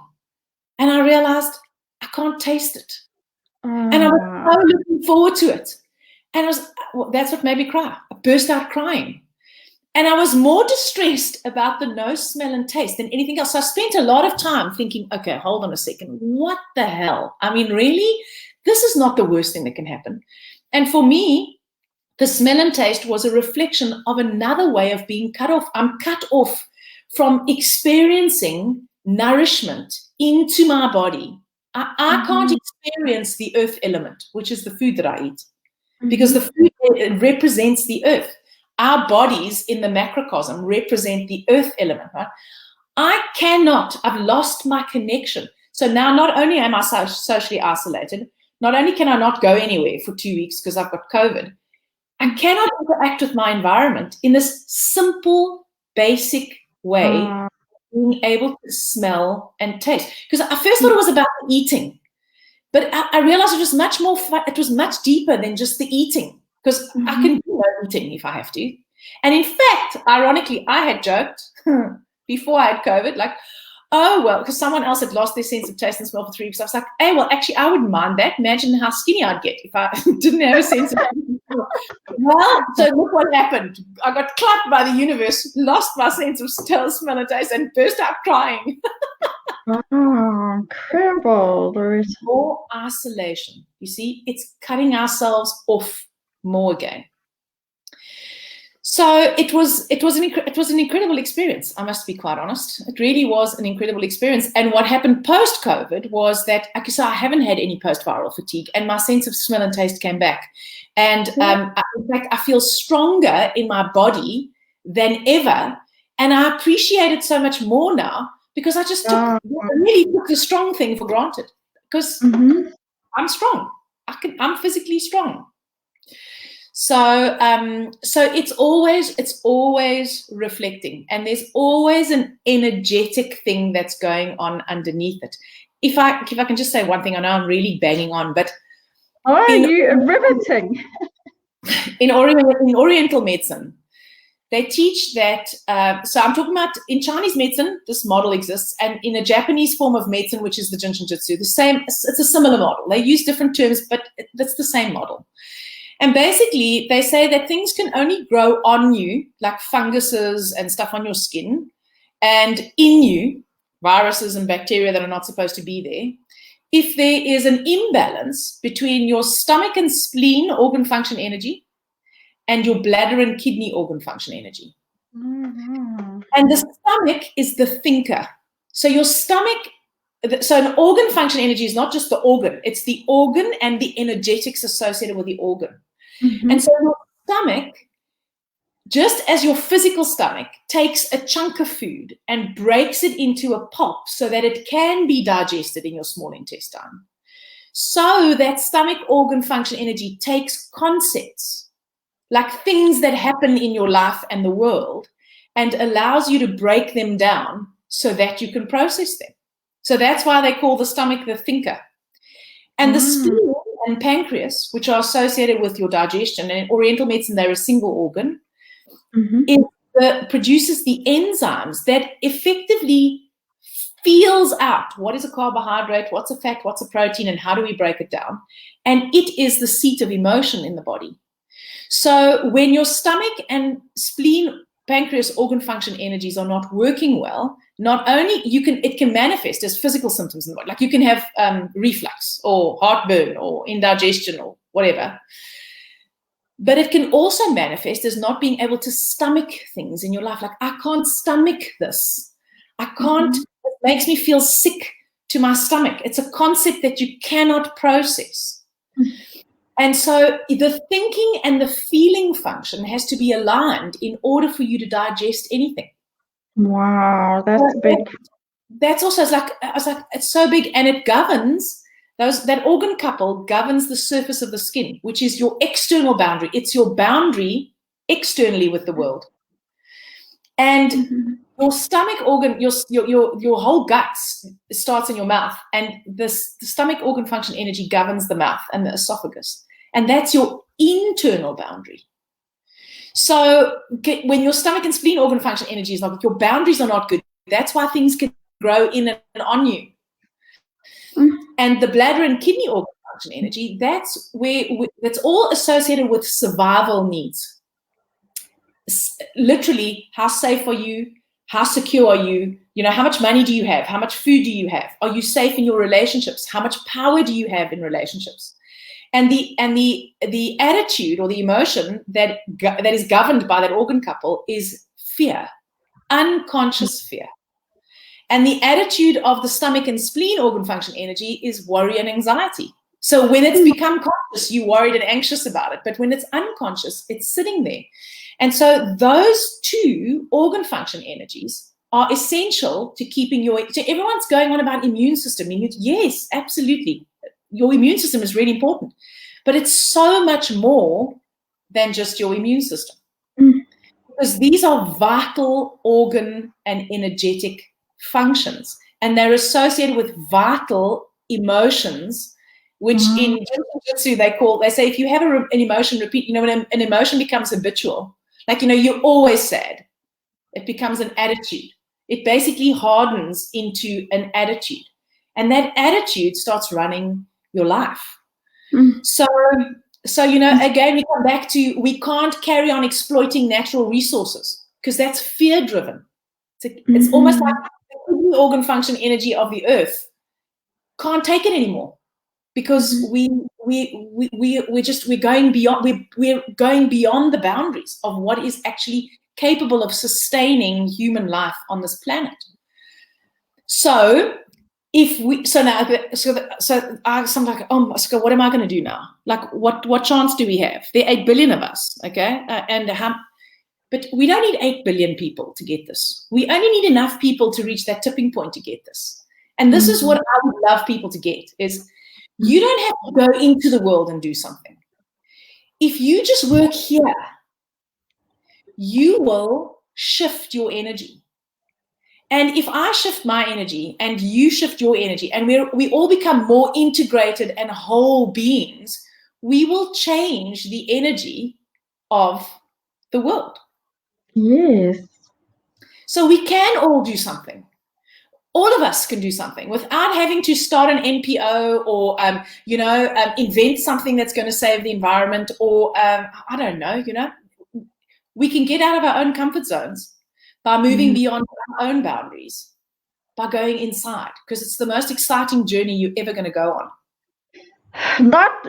And I realized I can't taste it. And I was so looking forward to it. And that's what made me cry. I burst out crying. And I was more distressed about the nose, smell, and taste than anything else. So I spent a lot of time thinking, okay, hold on a second. What the hell? I mean, really? This is not the worst thing that can happen. And for me, the smell and taste was a reflection of another way of being cut off. I'm cut off from experiencing nourishment into my body. I can't experience the earth element, which is the food that I eat, because the food represents the earth. Our bodies in the macrocosm represent the earth element, right? I've lost my connection. So now not only am I socially isolated, not only can I not go anywhere for 2 weeks because I've got COVID, I cannot interact with my environment in this simple, basic way, being able to smell and taste. Because I first thought it was about the eating, but I realized it was much more fun. It was much deeper than just the eating, because I can do no eating if I have to. And in fact, ironically, I had joked before I had COVID, like, oh, well, because someone else had lost their sense of taste and smell for 3 weeks. I was like, hey, well, actually, I wouldn't mind that. Imagine how skinny I'd get if I didn't have a sense of taste and smell. Well, so look what happened. I got clapped by the universe, lost my sense of smell and taste, and burst out crying. Oh, incredible, Loretta. More isolation. You see, it's cutting ourselves off more again. So it was an incredible experience. I must be quite honest. It really was an incredible experience. And what happened post-COVID was that, so I haven't had any post-viral fatigue, and my sense of smell and taste came back. And in fact, I feel stronger in my body than ever. And I appreciate it so much more now, because I just really took the strong thing for granted. Because I'm strong. I'm physically strong. So it's always reflecting, and there's always an energetic thing that's going on underneath it. If I can just say one thing, I know I'm really banging on, but you're riveting. In Oriental medicine, they teach that. So I'm talking about in Chinese medicine, this model exists, and in a Japanese form of medicine, which is the Jinshinjutsu, the same. It's a similar model. They use different terms, but that's the same model. And basically, they say that things can only grow on you, like funguses and stuff on your skin, and in you, viruses and bacteria that are not supposed to be there, if there is an imbalance between your stomach and spleen organ function energy and your bladder and kidney organ function energy. And the stomach is the thinker. So your stomach, so an organ function energy is not just the organ, it's the organ and the energetics associated with the organ. And so your stomach, just as your physical stomach takes a chunk of food and breaks it into a pulp so that it can be digested in your small intestine, So that stomach organ function energy takes concepts, like things that happen in your life and the world, and allows you to break them down so that you can process them. So that's why they call the stomach the thinker. And the spleen and pancreas, which are associated with your digestion, and in Oriental medicine, they're a single organ, produces the enzymes that effectively feels out what is a carbohydrate, what's a fat, what's a protein, and how do we break it down. And it is the seat of emotion in the body. So when your stomach and spleen, pancreas organ function energies are not working well, not only it can manifest as physical symptoms in the body, like you can have reflux or heartburn or indigestion or whatever. But it can also manifest as not being able to stomach things in your life. Like, I can't stomach this. I can't, it makes me feel sick to my stomach. It's a concept that you cannot process. And so the thinking and the feeling function has to be aligned in order for you to digest anything. Wow, that's big. That's also, I was like, it's so big, and it governs that organ couple governs the surface of the skin, which is your external boundary. It's your boundary externally with the world. And your stomach organ, your whole guts starts in your mouth, and the stomach organ function energy governs the mouth and the esophagus. And that's your internal boundary. So when your stomach and spleen organ function energy is not, your boundaries are not good. That's why things can grow in and on you. And the bladder and kidney organ function energy, that's all associated with survival needs. Literally, how safe are you? How secure are you? You know, how much money do you have? How much food do you have? Are you safe in your relationships? How much power do you have in relationships? And the attitude or the emotion that is governed by that organ couple is fear, unconscious fear. And the attitude of the stomach and spleen organ function energy is worry and anxiety. So when it's become conscious, you're worried and anxious about it. But when it's unconscious, it's sitting there. And so those two organ function energies are essential to keeping so everyone's going on about immune system. Yes, absolutely. Your immune system is really important, but it's so much more than just your immune system, because these are vital organ and energetic functions, and they're associated with vital emotions, which in Jiu-Jitsu they say if you have an emotion repeat, when an emotion becomes habitual, like you're always sad, it becomes an attitude. It basically hardens into an attitude, and that attitude starts running your life. So again, we come back to, we can't carry on exploiting natural resources because that's fear driven. It's almost like the organ function energy of the earth can't take it anymore, because we're going beyond the boundaries of what is actually capable of sustaining human life on this planet. So I'm like, so what am I going to do now? Like, what chance do we have? There are 8 billion of us, okay? But we don't need 8 billion people to get this. We only need enough people to reach that tipping point to get this. And this is what I would love people to get, is you don't have to go into the world and do something. If you just work here, you will shift your energy. And if I shift my energy and you shift your energy, and we all become more integrated and whole beings, we will change the energy of the world. Yes. So we can all do something. All of us can do something without having to start an NPO or, invent something that's going to save the environment, or, I don't know, we can get out of our own comfort zones by moving beyond our own boundaries, by going inside, because it's the most exciting journey you're ever going to go on.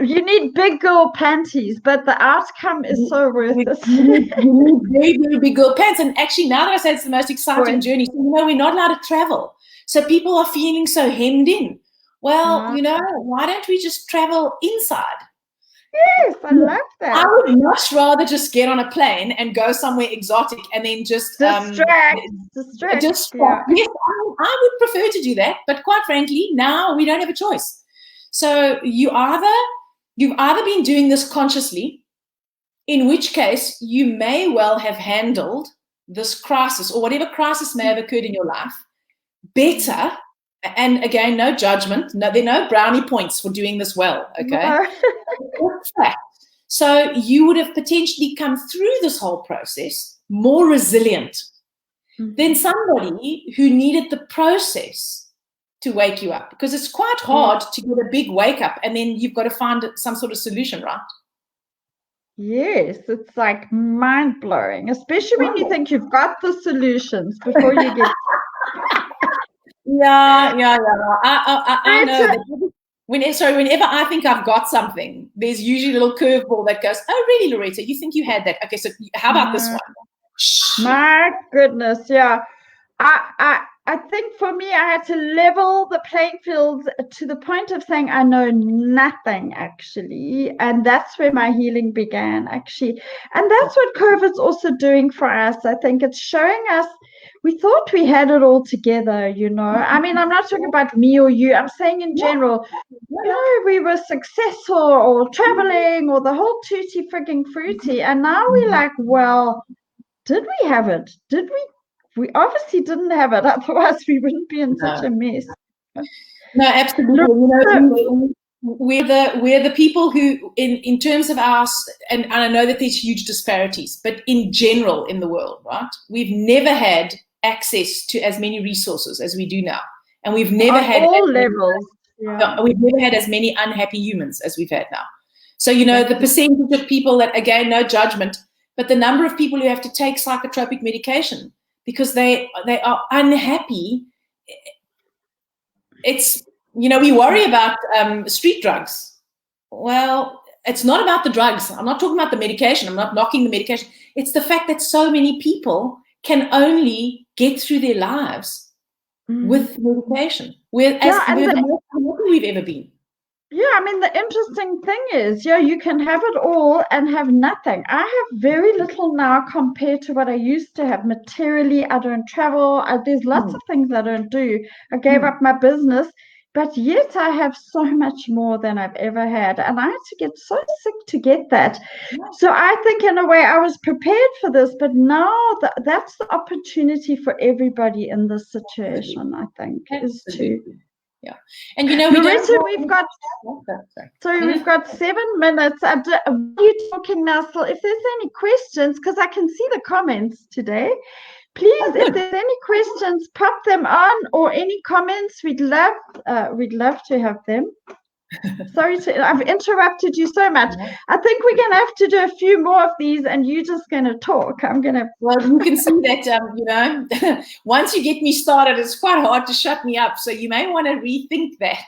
You need big girl panties, but the outcome is so worth it. You need very, very big girl pants. And actually, now that I say it's the most exciting journey, we're not allowed to travel. So people are feeling so hemmed in. Well, why don't we just travel inside? Yes, I love that. I would much rather just get on a plane and go somewhere exotic and then just distract. Yeah. Yes, I would prefer to do that. But quite frankly, now we don't have a choice. So you've either been doing this consciously, in which case you may well have handled this crisis or whatever crisis may have occurred in your life better. And again, no judgment. No, there are no brownie points for doing this well. Okay. No. So you would have potentially come through this whole process more resilient than somebody who needed the process to wake you up, because it's quite hard to get a big wake up and then you've got to find some sort of solution, right? Yes, it's like mind-blowing, especially when you think you've got the solutions before you get... Yeah. I know that whenever I think I've got something, there's usually a little curveball that goes, oh, really, Loretta, you think you had that? Okay, so how about this one? My goodness, yeah. I think for me, I had to level the playing fields to the point of saying I know nothing, actually. And that's where my healing began, actually. And that's what COVID's also doing for us. I think it's showing us, we thought we had it all together, you know. I mean, I'm not talking about me or you. I'm saying in general, you know, we were successful or traveling or the whole tutti frigging fruity. And now we're like, well, did we have it? Did we? We obviously didn't have it. Otherwise, we wouldn't be in such a mess. No, absolutely. You know, we're the people who, in terms of our, and I know that there's huge disparities, but in general in the world, right? We've never had access to as many resources as we do now, and we've never had all levels. We've never had as many unhappy humans as we've had now. So you know, the percentage of people that, again, no judgment, but the number of people who have to take psychotropic medication because they are unhappy. It's, you know, we worry about street drugs. Well, it's not about the drugs. I'm not talking about the medication. I'm not knocking the medication. It's the fact that so many people can only get through their lives with medication. We're the most unhappy we've ever been. Yeah, I mean, the interesting thing is, you can have it all and have nothing. I have very little now compared to what I used to have materially. I don't travel. There's lots of things I don't do. I gave up my business, but yet I have so much more than I've ever had. And I had to get so sick to get that. So I think in a way I was prepared for this, but now that's the opportunity for everybody in this situation, I think, is to... Yeah, and you know, Loretta, we've got 7 minutes. Are you talking now? So if there's any questions, because I can see the comments today, please, if there's any questions, pop them on, or any comments. We'd love to have them. Sorry, I've interrupted you so much. I think we're going to have to do a few more of these, and you're just going to talk. Well, you can see that, you know, once you get me started, it's quite hard to shut me up. So you may want to rethink that.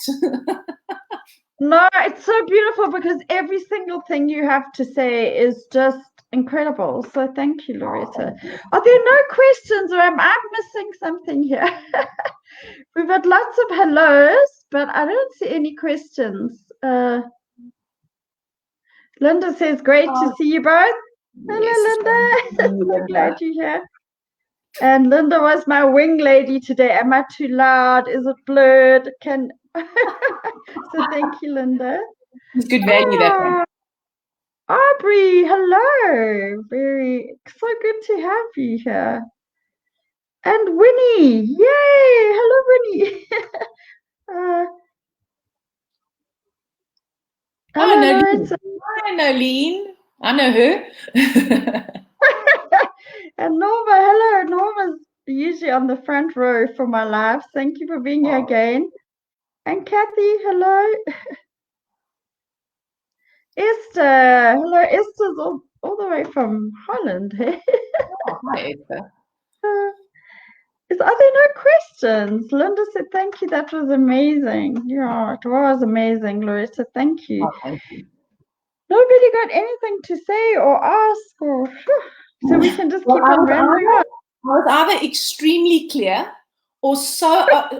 No, it's so beautiful because every single thing you have to say is just incredible. So thank you, Loretta. Are there no questions, or am I missing something here? We've had lots of hellos, but I don't see any questions. Linda says, great to see you both. Hello, Linda. So glad you're here. And Linda was my wing lady today. Am I too loud? Is it blurred? So thank you, Linda. It's good value, that one. Aubrey, hello. So good to have you here. And Winnie, yay! Hello, Winnie. Hi, Nolene. I know her. And Norma, hello. Norma's usually on the front row for my live. Thank you for being here again. And Kathy, hello. Esther, hello. Esther's all the way from Holland. Hi, Esther. Are there no questions? Linda said, thank you. That was amazing. Yeah, it was amazing, Loretta. Thank you. Oh, thank you. Nobody got anything to say or ask, or so we can just keep on rambling on. I was either extremely clear or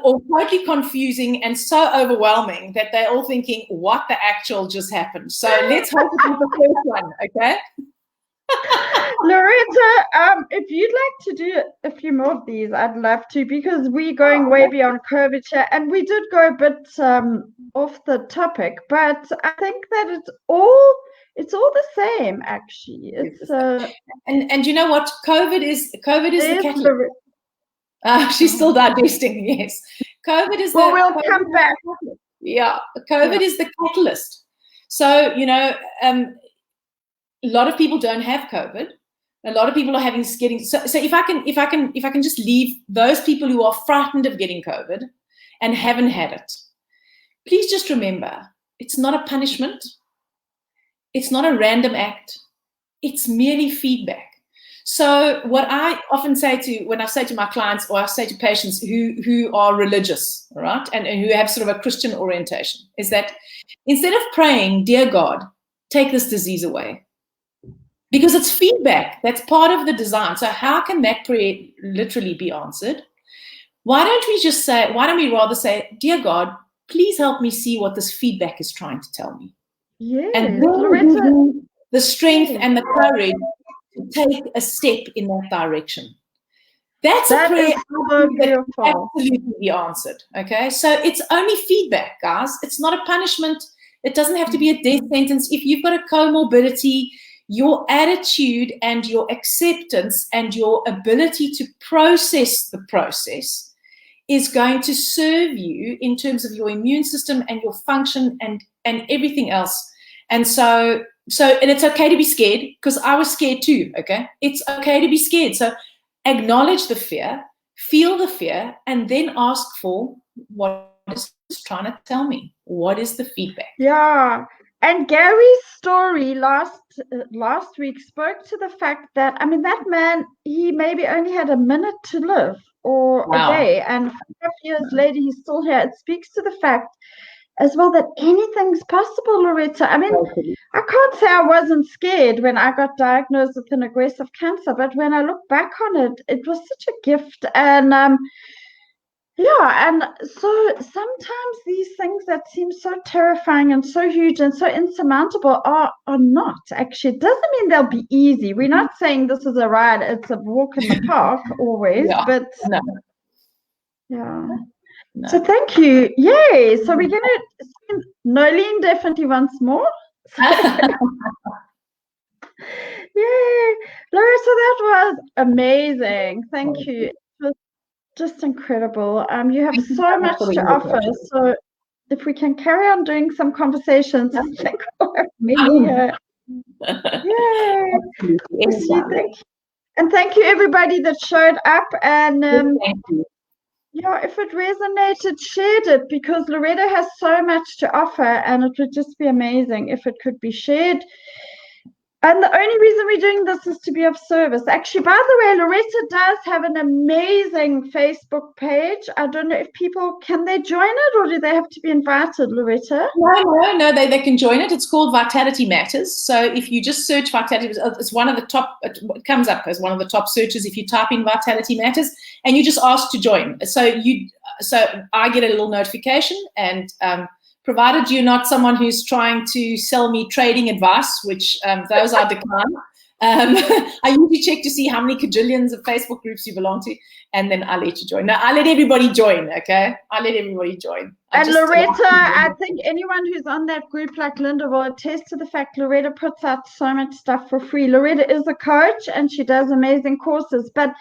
or totally confusing and so overwhelming that they're all thinking, what the actual just happened? So let's hope it's the first one, okay? Loretta, Loretta, if you'd like to do a few more of these, I'd love to, because we're going way beyond COVID here, and we did go a bit off the topic, but I think that it's all the same, actually. It's and you know what? COVID is the catalyst. She's still digesting. Yes, COVID is we'll come back. Yeah, COVID is the catalyst. So a lot of people don't have COVID. A lot of people are getting. So if I can just leave those people who are frightened of getting COVID and haven't had it, please just remember, it's not a punishment. It's not a random act. It's merely feedback. So what I often say when I say to my clients, or I say to patients who are religious, right, and who have sort of a Christian orientation, is that instead of praying, "Dear God, take this disease away," because it's feedback. That's part of the design. So how can that prayer literally be answered? Why don't we rather say, "Dear God, please help me see what this feedback is trying to tell me." Yes, and then Loretta, the strength and the courage to take a step in that direction. That's a prayer that absolutely be answered. Okay, so it's only feedback, guys. It's not a punishment. It doesn't have to be a death sentence. If you've got a comorbidity, your attitude and your acceptance and your ability to process the process is going to serve you in terms of your immune system and your function and everything else. And so it's okay to be scared, because I was scared too. Okay, it's okay to be scared. So acknowledge the fear, feel the fear, and then ask for, what is this trying to tell me? What is the feedback? Yeah. And Gary's story last week spoke to the fact that, I mean, that man, he maybe only had a minute to live, or a day, and 5 years later he's still here. It speaks to the fact as well that anything's possible, Loretta. I mean, I can't say I wasn't scared when I got diagnosed with an aggressive cancer, but when I look back on it, it was such a gift. And and so sometimes these things that seem so terrifying and so huge and so insurmountable are not. Actually, it doesn't mean they'll be easy. We're not saying this is a ride, it's a walk in the park always, but No. So thank you. Yay. So we're going to send Nolene definitely once more. Yay. Larissa, that was amazing. Thank you. It was just incredible. You have so much to offer. So if we can carry on doing some conversations, I think we'll have many. Yay. Thank you. And thank you everybody that showed up. And thank you. Yeah, if it resonated, shared it, because Loretta has so much to offer, and it would just be amazing if it could be shared. And the only reason we're doing this is to be of service. Actually, by the way, Loretta does have an amazing Facebook page. I don't know if people, can they join it, or do they have to be invited, Loretta? No, they can join it. It's called Vitality Matters. So if you just search Vitality, it's one of the top, it comes up as one of the top searches if you type in Vitality Matters, and you just ask to join. So I get a little notification, and provided you're not someone who's trying to sell me trading advice, which those I decline. I usually check to see how many cajillions of Facebook groups you belong to, and then I'll let you join. Now, I'll let everybody join, okay? I'll let everybody join. And Loretta, I think anyone who's on that group like Linda will attest to the fact Loretta puts out so much stuff for free. Loretta is a coach, and she does amazing courses, but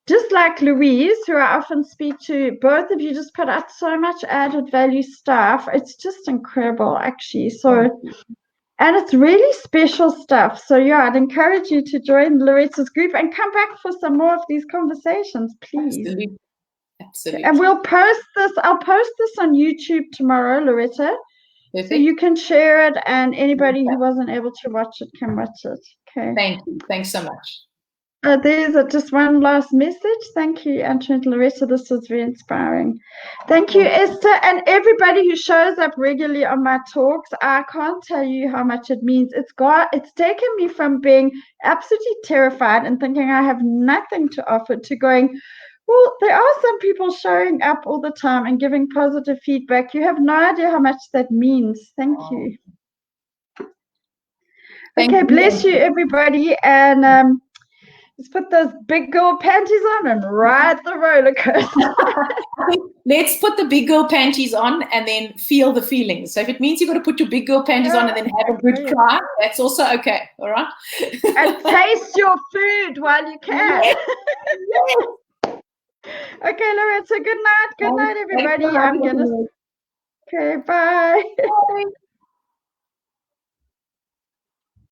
just like Louise, who I often speak to, both of you just put out so much added value stuff. It's just incredible, actually. So, and it's really special stuff. So, yeah, I'd encourage you to join Loretta's group and come back for some more of these conversations, please. Absolutely. And we'll post this. I'll post this on YouTube tomorrow, Loretta. Perfect. So you can share it, and anybody who wasn't able to watch it can watch it. Okay. Thank you. Thanks so much. There's just one last message. Thank you, Antoinette, Loretta. This was very inspiring. Thank you, Esther, and everybody who shows up regularly on my talks. I can't tell you how much it means. It's taken me from being absolutely terrified and thinking I have nothing to offer to going, well, there are some people showing up all the time and giving positive feedback. You have no idea how much that means. Thank you. Okay, bless you, everybody. And Just put those big girl panties on and ride the roller coaster. Let's put the big girl panties on and then feel the feelings. So if it means you've got to put your big girl panties on and then have a good cry, that's also okay. All right. And taste your food while you can. Okay, Loretta, good night. Good night, everybody. I'm gonna. Okay, bye.